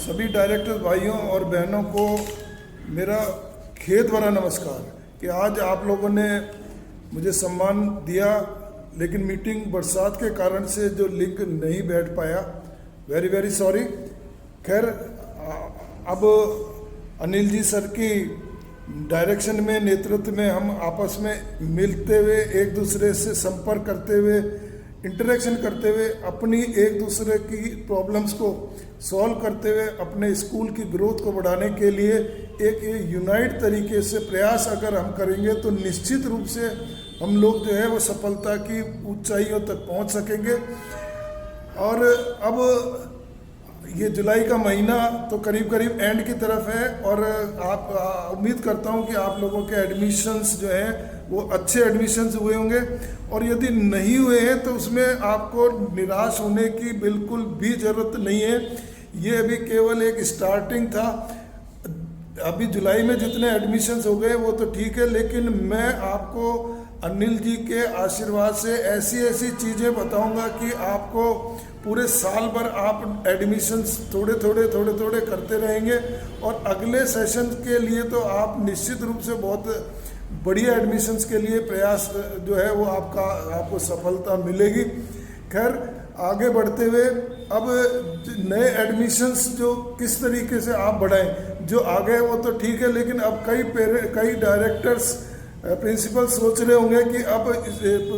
सभी डायरेक्टर भाइयों और बहनों को मेरा खेत भरा नमस्कार कि आज आप लोगों ने मुझे सम्मान दिया, लेकिन मीटिंग बरसात के कारण से जो लिंक नहीं बैठ पाया, वेरी वेरी सॉरी। खैर, अब अनिल जी सर की डायरेक्शन में, नेतृत्व में हम आपस में मिलते हुए, एक दूसरे से संपर्क करते हुए, इंटरेक्शन करते हुए, अपनी एक दूसरे की प्रॉब्लम्स को सॉल्व करते हुए अपने स्कूल की ग्रोथ को बढ़ाने के लिए एक यूनाइट तरीके से प्रयास अगर हम करेंगे तो निश्चित रूप से हम लोग जो है वो सफलता की ऊंचाइयों तक पहुंच सकेंगे। और अब ये जुलाई का महीना तो करीब करीब एंड की तरफ है और आप उम्मीद करता हूँ कि आप लोगों के एडमिशन्स जो हैं वो अच्छे एडमिशन्स हुए होंगे, और यदि नहीं हुए हैं तो उसमें आपको निराश होने की बिल्कुल भी ज़रूरत नहीं है। ये अभी केवल एक स्टार्टिंग था। अभी जुलाई में जितने एडमिशन्स हो गए वो तो ठीक है, लेकिन मैं आपको अनिल जी के आशीर्वाद से ऐसी ऐसी चीज़ें बताऊंगा कि आपको पूरे साल भर आप एडमिशन्स थोड़े थोड़े करते रहेंगे, और अगले सेशन के लिए तो आप निश्चित रूप से बहुत बढ़िया एडमिशन्स के लिए प्रयास जो है वो आपको सफलता मिलेगी। खैर, आगे बढ़ते हुए अब नए एडमिशन्स जो किस तरीके से आप बढ़ाएं, जो आ गए वो तो ठीक है, लेकिन अब कई डायरेक्टर्स प्रिंसिपल सोच रहे होंगे कि अब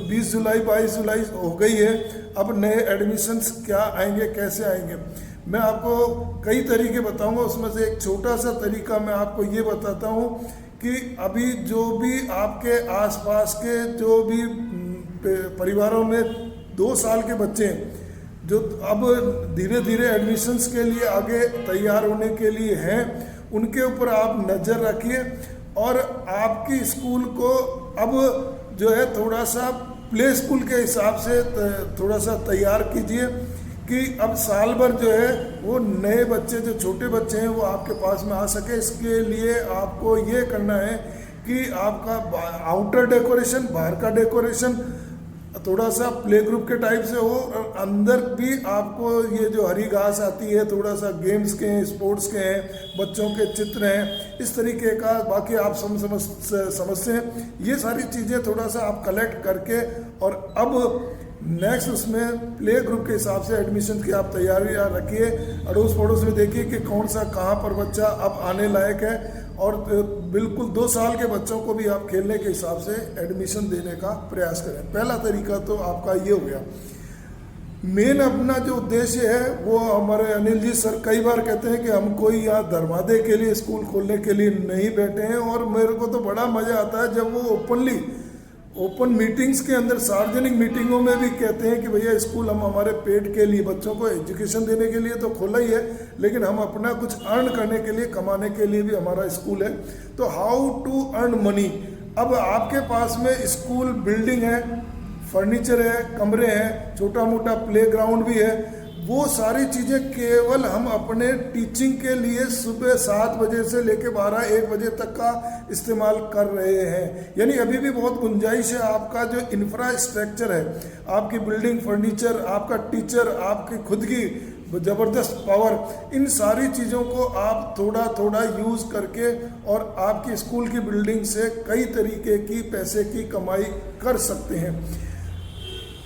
20 जुलाई 22 जुलाई हो गई है, अब नए एडमिशन्स क्या आएंगे, कैसे आएंगे। मैं आपको कई तरीके बताऊंगा, उसमें से एक छोटा सा तरीका मैं आपको ये बताता हूँ कि अभी जो भी आपके आसपास के जो भी परिवारों में 2 साल के बच्चे हैं जो अब धीरे धीरे एडमिशन्स के लिए आगे तैयार होने के लिए हैं, उनके ऊपर आप नज़र रखिए और आपकी स्कूल को अब जो है थोड़ा सा प्ले स्कूल के हिसाब से थोड़ा सा तैयार कीजिए कि अब साल भर जो है वो नए बच्चे, जो छोटे बच्चे हैं, वो आपके पास में आ सके। इसके लिए आपको ये करना है कि आपका आउटर डेकोरेशन, बाहर का डेकोरेशन थोड़ा सा प्ले ग्रुप के टाइप से हो, और अंदर भी आपको ये जो हरी घास आती है, थोड़ा सा गेम्स के हैं, स्पोर्ट्स के हैं, बच्चों के चित्र हैं, इस तरीके का। बाकी आप समझते हैं, ये सारी चीज़ें थोड़ा सा आप कलेक्ट करके, और अब नेक्स्ट उसमें प्ले ग्रुप के हिसाब से एडमिशन की आप तैयारियां रखिए। अड़ोस पड़ोस में देखिए कि कौन सा कहाँ पर बच्चा अब आने लायक है, और बिल्कुल 2 साल के बच्चों को भी आप खेलने के हिसाब से एडमिशन देने का प्रयास करें। पहला तरीका तो आपका ये हो गया। मेन अपना जो उद्देश्य है वो, हमारे अनिल जी सर कई बार कहते हैं कि हम कोई यहाँ धर्मादे के लिए स्कूल खोलने के लिए नहीं बैठे हैं, और मेरे को तो बड़ा मज़ा आता है जब वो ओपन मीटिंग्स के अंदर, सार्वजनिक मीटिंगों में भी कहते हैं कि भैया स्कूल हम हमारे पेट के लिए, बच्चों को एजुकेशन देने के लिए तो खोला ही है, लेकिन हम अपना कुछ अर्न करने के लिए, कमाने के लिए भी हमारा स्कूल है। तो हाउ टू अर्न मनी। अब आपके पास में स्कूल बिल्डिंग है, फर्नीचर है, कमरे हैं, छोटा मोटा प्लेग्राउंड भी है, वो सारी चीज़ें केवल हम अपने टीचिंग के लिए सुबह 7 बजे से लेकर 12-1 बजे तक का इस्तेमाल कर रहे हैं। यानी अभी भी बहुत गुंजाइश है। आपका जो इंफ्रास्ट्रक्चर है, आपकी बिल्डिंग, फर्नीचर, आपका टीचर, आपकी खुद की ज़बरदस्त पावर, इन सारी चीज़ों को आप थोड़ा थोड़ा यूज़ करके और आपकी स्कूल की बिल्डिंग से कई तरीके की पैसे की कमाई कर सकते हैं।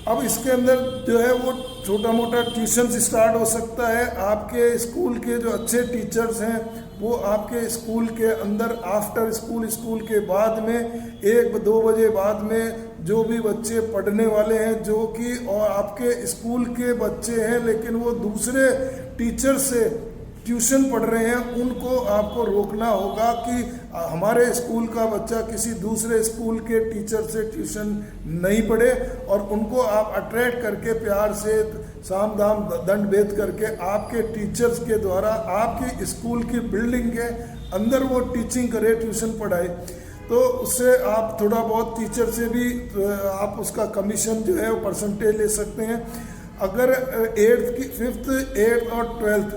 अब इसके अंदर जो है वो छोटा मोटा ट्यूशन स्टार्ट हो सकता है। आपके स्कूल के जो अच्छे टीचर्स हैं वो आपके स्कूल के अंदर आफ्टर स्कूल के बाद में 1-2 बजे बाद में जो भी बच्चे पढ़ने वाले हैं, जो कि और आपके स्कूल के बच्चे हैं लेकिन वो दूसरे टीचर से ट्यूशन पढ़ रहे हैं, उनको आपको रोकना होगा कि हमारे स्कूल का बच्चा किसी दूसरे स्कूल के टीचर से ट्यूशन नहीं पढ़े, और उनको आप अट्रैक्ट करके प्यार से साम दाम दंड भेद करके आपके टीचर्स के द्वारा आपकी स्कूल की बिल्डिंग के अंदर वो टीचिंग करे, ट्यूशन पढ़ाए। तो उससे आप थोड़ा बहुत टीचर से भी आप उसका कमीशन जो है वो परसेंटेज ले सकते हैं। अगर 5th, 8th और 10th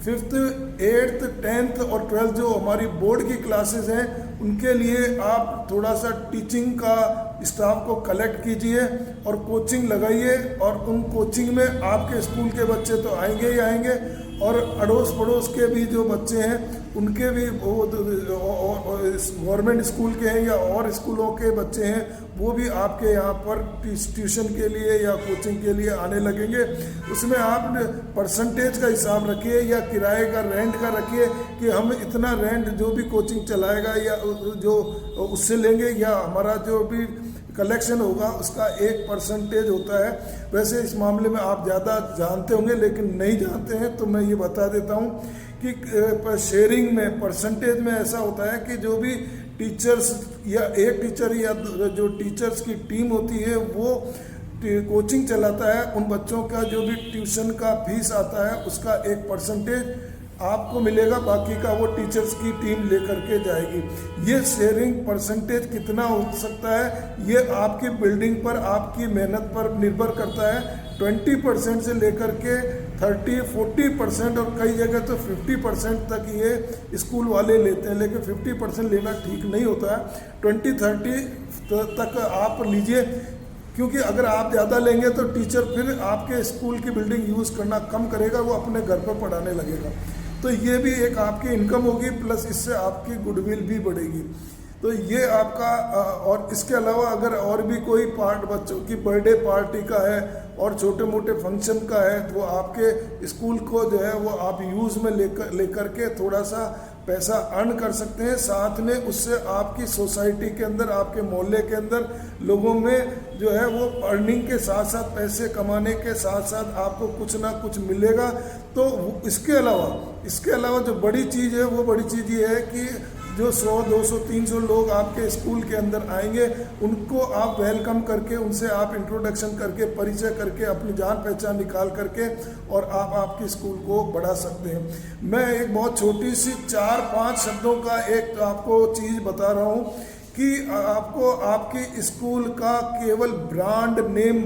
5th, 8th, 10th और 12th जो हमारी बोर्ड की क्लासेस हैं, उनके लिए आप थोड़ा सा टीचिंग का स्टाफ को कलेक्ट कीजिए और कोचिंग लगाइए, और उन कोचिंग में आपके स्कूल के बच्चे तो आएंगे ही आएंगे, और अड़ोस पड़ोस के भी जो बच्चे हैं उनके भी वो गवर्नमेंट स्कूल के हैं या और स्कूलों के बच्चे हैं, वो भी आपके यहाँ पर ट्यूशन के लिए या कोचिंग के लिए आने लगेंगे। उसमें आप परसेंटेज का हिसाब रखिए या किराए का, रेंट का रखिए कि हम इतना रेंट जो भी कोचिंग चलाएगा या जो उससे लेंगे, या हमारा जो भी कलेक्शन होगा उसका एक परसेंटेज होता है। वैसे इस मामले में आप ज़्यादा जानते होंगे, लेकिन नहीं जानते हैं तो मैं ये बता देता हूँ कि शेयरिंग में, परसेंटेज में ऐसा होता है कि जो भी टीचर्स या एक टीचर या जो टीचर्स की टीम होती है वो कोचिंग चलाता है, उन बच्चों का जो भी ट्यूशन का फीस आता है उसका एक परसेंटेज आपको मिलेगा, बाकी का वो टीचर्स की टीम लेकर के जाएगी। ये शेयरिंग परसेंटेज कितना हो सकता है ये आपकी बिल्डिंग पर, आपकी मेहनत पर निर्भर करता है। 20% से लेकर के 30-40% और कई जगह तो 50% तक ये स्कूल वाले लेते हैं, लेकिन 50% लेना ठीक नहीं होता है। 20-30 तक आप लीजिए, क्योंकि अगर आप ज़्यादा लेंगे तो टीचर फिर आपके स्कूल की बिल्डिंग यूज़ करना कम करेगा, वो अपने घर पर पढ़ाने लगेगा। तो ये भी एक आपकी इनकम होगी, प्लस इससे आपकी गुडविल भी बढ़ेगी। तो ये आपका, और इसके अलावा अगर और भी कोई पार्ट बच्चों की बर्थडे पार्टी का है और छोटे मोटे फंक्शन का है, तो वो आपके स्कूल को जो है वो आप यूज़ में लेकर के थोड़ा सा पैसा अर्न कर सकते हैं। साथ में उससे आपकी सोसाइटी के अंदर, आपके मोहल्ले के अंदर लोगों में जो है वो अर्निंग के साथ साथ, पैसे कमाने के साथ साथ आपको कुछ ना कुछ मिलेगा। तो इसके अलावा जो बड़ी चीज़ है, वो बड़ी चीज़ ये है कि जो 100, 200, 300 लोग आपके स्कूल के अंदर आएंगे, उनको आप वेलकम करके, उनसे आप इंट्रोडक्शन करके, परिचय करके, अपनी जान पहचान निकाल करके और आप आपके स्कूल को बढ़ा सकते हैं। मैं एक बहुत छोटी सी 4-5 शब्दों का एक आपको चीज़ बता रहा हूँ कि आपको आपके स्कूल का केवल ब्रांड नेम